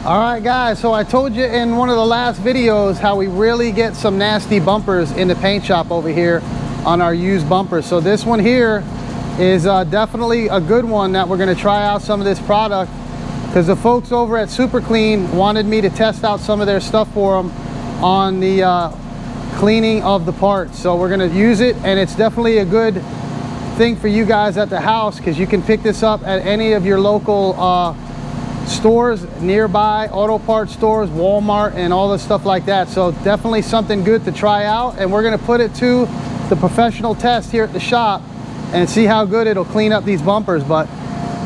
All right guys, so I told you in one of the last videos how we really get some nasty bumpers in the paint shop over here on our used bumpers. So this one here is definitely a good one that we're going to try out some of this product, because the folks over at Super Clean wanted me to test out some of their stuff for them on the cleaning of the parts. So we're going to use it, and it's definitely a good thing for you guys at the house, because you can pick this up at any of your local stores nearby, auto parts stores, Walmart, and all the stuff like that. So definitely something good to try out, and we're going to put it to the professional test here at the shop and see how good it'll clean up these bumpers. But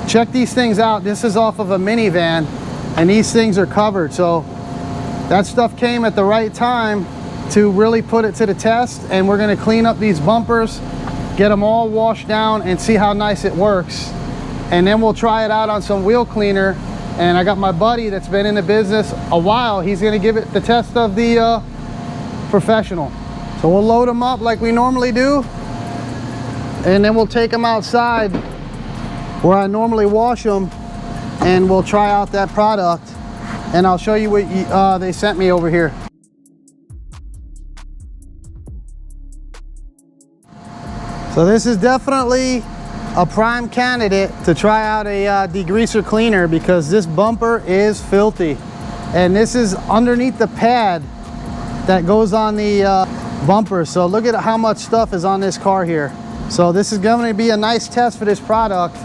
check these things out. This is off of a minivan, and these things are covered, so that stuff came at the right time to really put it to the test. And we're going to clean up these bumpers, get them all washed down, and see how nice it works. And then we'll try it out on some wheel cleaner. And I got my buddy that's been in the business a while. He's going to give it the test of the professional. So we'll load them up like we normally do, and then we'll take them outside where I normally wash them, and we'll try out that product, and I'll show you what they sent me over here. So this is definitely a prime candidate to try out a degreaser cleaner, because this bumper is filthy, and this is underneath the pad that goes on the bumper. So look at how much stuff is on this car here. So this is going to be a nice test for this product,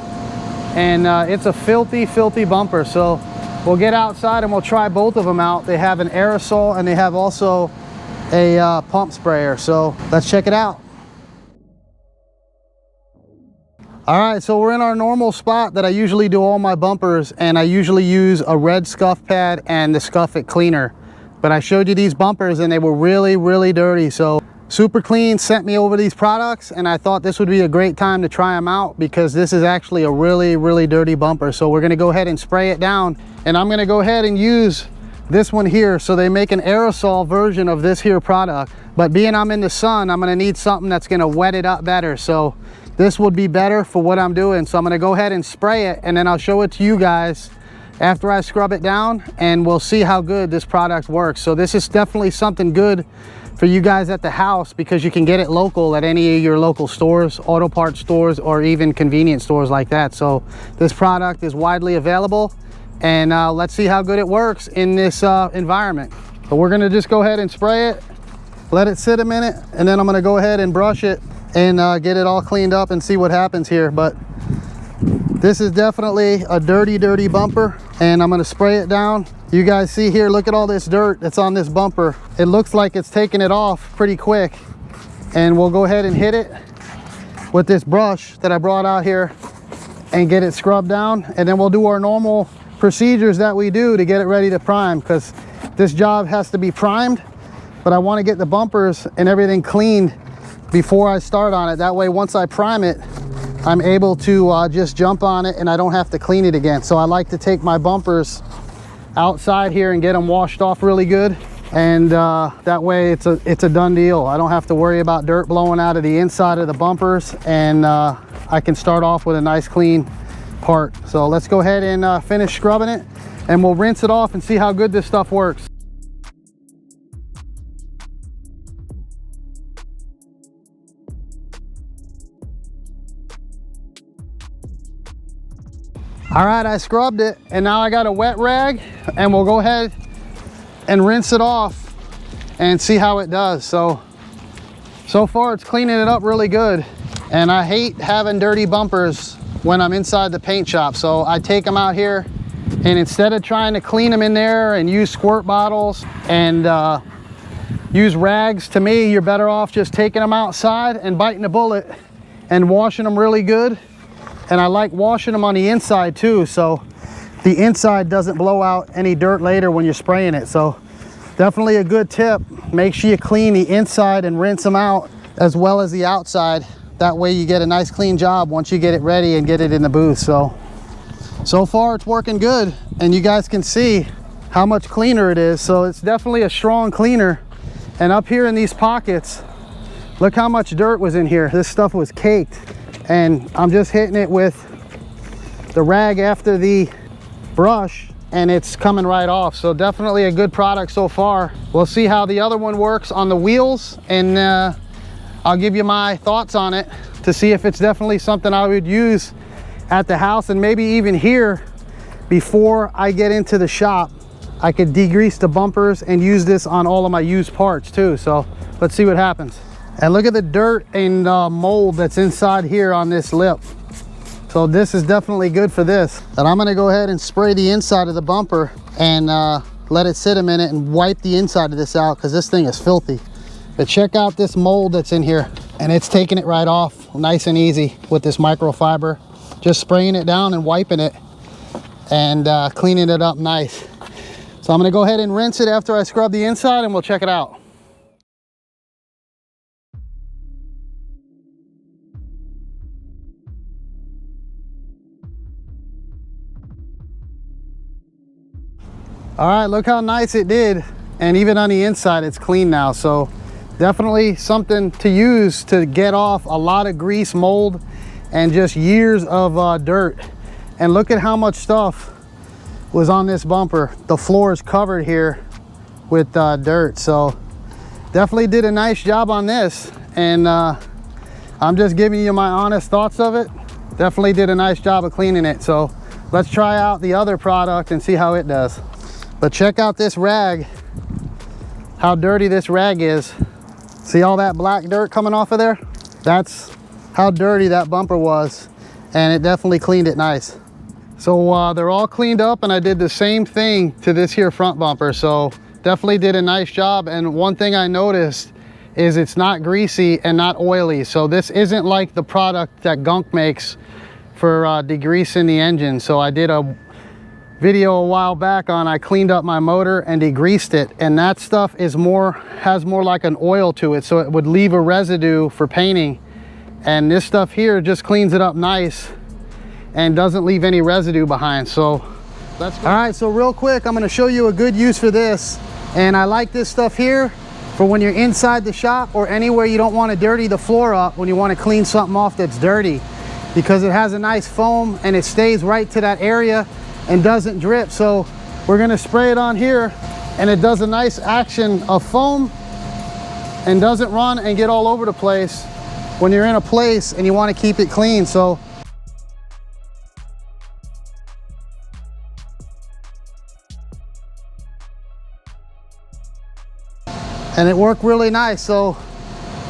and it's a filthy bumper. So we'll get outside and we'll try both of them out. They have an aerosol and they have also a pump sprayer. So let's check it out. All right, so we're in our normal spot that I usually do all my bumpers, and I usually use a red scuff pad and the Scuff It cleaner. But I showed you these bumpers and they were really dirty. So Super Clean sent me over these products, and I thought this would be a great time to try them out, because this is actually a really dirty bumper. So we're gonna go ahead and spray it down, and I'm gonna go ahead and use this one here. So they make an aerosol version of this here product, but being I'm in the sun, I'm gonna need something that's gonna wet it up better. So this would be better for what I'm doing. So I'm gonna go ahead and spray it, and then I'll show it to you guys after I scrub it down, and we'll see how good this product works. So this is definitely something good for you guys at the house, because you can get it local at any of your local stores, auto parts stores, or even convenience stores like that. So this product is widely available, and let's see how good it works in this environment. So we're gonna just go ahead and spray it, let it sit a minute, and then I'm gonna go ahead and brush it and get it all cleaned up and see what happens here. But this is definitely a dirty bumper, and I'm gonna spray it down. You guys see here, look at all this dirt that's on this bumper. It looks like it's taking it off pretty quick, and we'll go ahead and hit it with this brush that I brought out here and get it scrubbed down, and then we'll do our normal procedures that we do to get it ready to prime, because this job has to be primed, but I want to get the bumpers and everything cleaned before I start on it. That way, once I prime it, I'm able to just jump on it and I don't have to clean it again. So I like to take my bumpers outside here and get them washed off really good, and that way it's a done deal. I don't have to worry about dirt blowing out of the inside of the bumpers, and I can start off with a nice clean part. So let's go ahead and finish scrubbing it, and we'll rinse it off and see how good this stuff works. All right, I scrubbed it, and now I got a wet rag, and we'll go ahead and rinse it off and see how it does. So far it's cleaning it up really good, and I hate having dirty bumpers when I'm inside the paint shop. So I take them out here, and instead of trying to clean them in there and use squirt bottles and use rags, to me, you're better off just taking them outside and biting a bullet and washing them really good. And I like washing them on the inside too, so the inside doesn't blow out any dirt later when you're spraying it. So definitely a good tip. Make sure you clean the inside and rinse them out, as well as the outside. That way you get a nice clean job once you get it ready and get it in the booth. So far it's working good, and you guys can see how much cleaner it is. So it's definitely a strong cleaner. And up here in these pockets, look how much dirt was in here. This stuff was caked. And I'm just hitting it with the rag after the brush and it's coming right off. So definitely a good product so far. We'll see how the other one works on the wheels, and I'll give you my thoughts on it to see if it's definitely something I would use at the house, and maybe even here before I get into the shop. I could degrease the bumpers and use this on all of my used parts too. So let's see what happens. And look at the dirt and mold that's inside here on this lip. So this is definitely good for this. And I'm gonna go ahead and spray the inside of the bumper and let it sit a minute and wipe the inside of this out, because this thing is filthy. But check out this mold that's in here, and it's taking it right off nice and easy with this microfiber. Just spraying it down and wiping it and cleaning it up nice. So I'm gonna go ahead and rinse it after I scrub the inside, and we'll check it out. All right, look how nice it did. And even on the inside, it's clean now. So definitely something to use to get off a lot of grease, mold, and just years of dirt. And look at how much stuff was on this bumper. The floor is covered here with dirt. So definitely did a nice job on this. And I'm just giving you my honest thoughts of it. Definitely did a nice job of cleaning it. So let's try out the other product and see how it does. But check out this rag, how dirty this rag is. See all that black dirt coming off of there? That's how dirty that bumper was, and it definitely cleaned it nice. So they're all cleaned up, and I did the same thing to this here front bumper. So definitely did a nice job. And one thing I noticed is it's not greasy and not oily. So this isn't like the product that Gunk makes for degreasing the engine. So I did a video a while back on I cleaned up my motor and degreased it, and that stuff is has more like an oil to it, so it would leave a residue for painting. And this stuff here just cleans it up nice and doesn't leave any residue behind. So let's go. All right, so real quick, I'm going to show you a good use for this. And I like this stuff here for when you're inside the shop or anywhere you don't want to dirty the floor up, when you want to clean something off that's dirty, because it has a nice foam and it stays right to that area and doesn't drip. So we're going to spray it on here, and it does a nice action of foam and doesn't run and get all over the place when you're in a place and you want to keep it clean. So and it worked really nice. So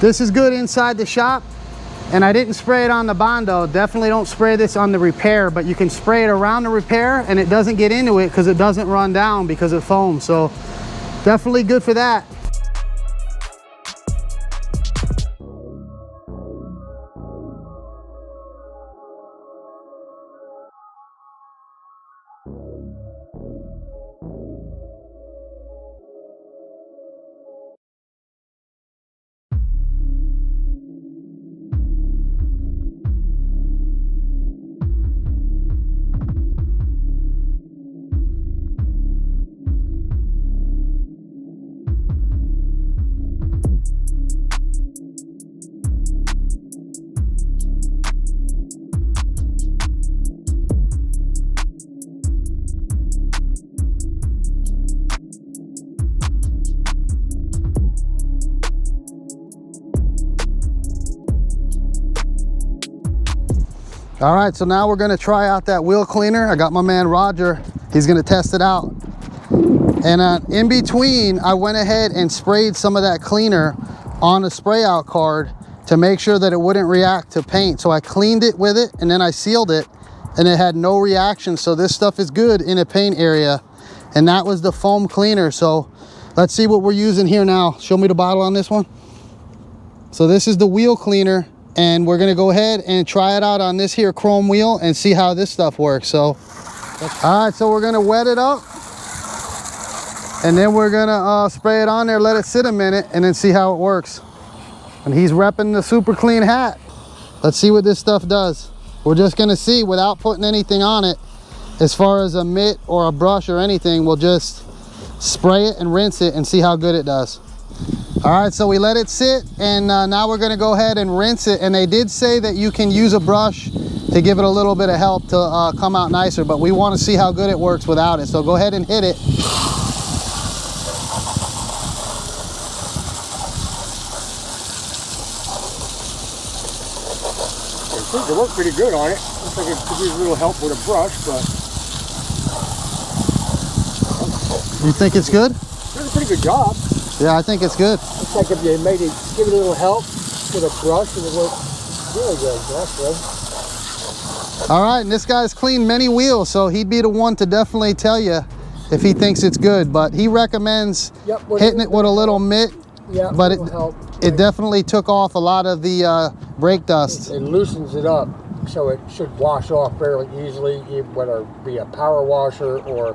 this is good inside the shop. And I didn't spray it on the Bondo. Definitely don't spray this on the repair, but you can spray it around the repair and it doesn't get into it because it doesn't run down because of foam. So definitely good for that. All right, so now we're gonna try out that wheel cleaner. I got my man Roger, he's gonna test it out. And in between, I went ahead and sprayed some of that cleaner on the spray out card to make sure that it wouldn't react to paint. So I cleaned it with it and then I sealed it, and it had no reaction. So this stuff is good in a paint area. And that was the foam cleaner. So let's see what we're using here now. Show me the bottle on this one. So this is the wheel cleaner, and we're gonna go ahead and try it out on this here chrome wheel and see how this stuff works. So all right, so we're gonna wet it up, and then we're gonna spray it on there, let it sit a minute, and then see how it works. And he's repping the super clean hat. Let's see what this stuff does. We're just gonna see without putting anything on it as far as a mitt or a brush or anything. We'll just spray it and rinse it and see how good it does. All right, so we let it sit, and now we're gonna go ahead and rinse it. And they did say that you can use a brush to give it a little bit of help to come out nicer, but we want to see how good it works without it. So go ahead and hit it. It seems to work pretty good on it. Looks like it could use a little help with a brush, but... You think it's good? Did a pretty good job. Yeah, I think it's good. Looks like if you made it, give it a little help with a brush, and it worked really good. That's good. All right, and this guy's cleaned many wheels, so he'd be the one to definitely tell you if he thinks it's good. But he recommends hitting it with a little mitt. Yeah, but it definitely took off a lot of the brake dust. It loosens it up, so it should wash off fairly easily, whether it be a power washer or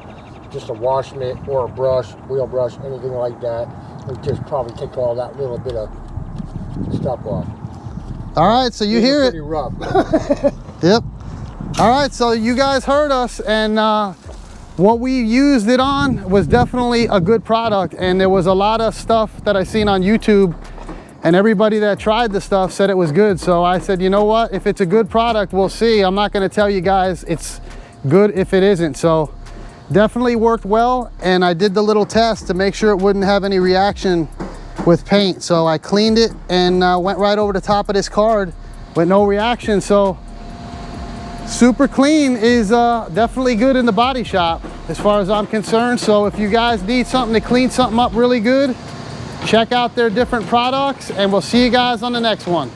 just a wash mitt or a brush, wheel brush, anything like that. It just probably take all that little bit of stuff off. All right, so you hear it. Pretty rough. Yep. All right, so you guys heard us, and what we used it on was definitely a good product. And there was a lot of stuff that I seen on YouTube, and everybody that tried the stuff said it was good. So I said, you know what? If it's a good product, we'll see. I'm not going to tell you guys it's good if it isn't. So definitely worked well, and I did the little test to make sure it wouldn't have any reaction with paint. So I cleaned it and went right over the top of this card with no reaction. So super clean is definitely good in the body shop as far as I'm concerned. So if you guys need something to clean something up really good, check out their different products, and we'll see you guys on the next one.